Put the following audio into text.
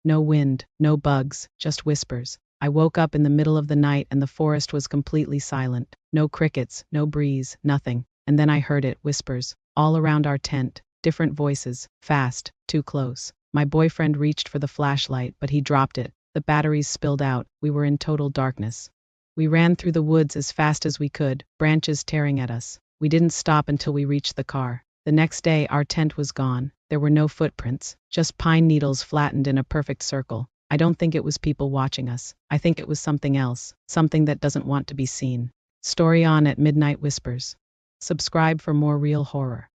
No wind, no bugs, just whispers. I woke up in the middle of the night and the forest was completely silent. No crickets, no breeze, nothing. And then I heard it, whispers, all around our tent, different voices, fast, too close. My boyfriend reached for the flashlight, but he dropped it. The batteries spilled out. We were in total darkness. We ran through the woods as fast as we could, branches tearing at us. We didn't stop until we reached the car. The next day, our tent was gone. There were no footprints, just pine needles flattened in a perfect circle. I don't think it was people watching us. I think it was something else, something that doesn't want to be seen. Story on at Midnight Whispers. Subscribe for more real horror.